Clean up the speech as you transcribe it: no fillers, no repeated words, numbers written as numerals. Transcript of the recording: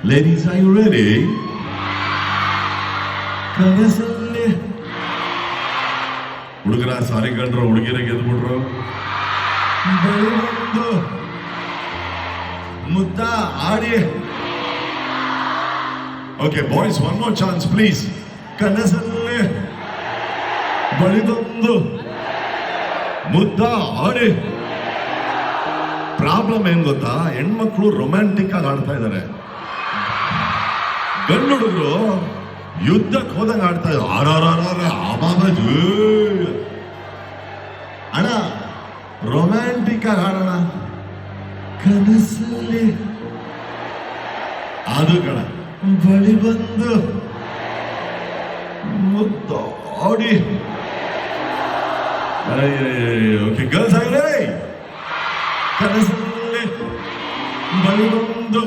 Ladies, are you ready? ಕನಸಲ್ಲಿ ಹುಡುಗರ ಸಾರಿ ಕಂಡ್ರು, ಹುಡುಗಿರ ಗೆದ್ಬಿಟ್ರು. ಬೆಳಗೊಂದು ಮುದ್ದ ಆಡಿ. Okay boys, one more chance please. ಕನಸಲ್ಲಿ ಬಳಿದೊಂದು ಮುದ್ದ ಆಡಿ. ಪ್ರಾಬ್ಲಮ್ ಏನ್ ಗೊತ್ತಾ, ಹೆಣ್ಮಕ್ಳು ರೊಮ್ಯಾಂಟಿಕ್ ಆಗಿ ಆಡ್ತಾ ಇದ್ದಾರೆ, ಗಂಡು ಹುಡುಗರು ಯುದ್ಧಕ್ಕೆ ಹೋದಂಗೆ ಆಡ್ತಾ ಇದ್ದಾರೆ. ಅಣ್ಣ ರೊಮ್ಯಾಂಟಿಕ್ ಆಗಿ ಆಡೋಣ. ಕನಸಲ್ಲಿ ಅದು ಕಣ ಬಳಿ ಬಂದು ಮುದ್ದಾಡಿ. ಓಕೆ ಗರ್ಲ್ಸ್ ಆಗಿರೇ, ಕನಸಲ್ಲಿ ಬಳಿ ಬಂದು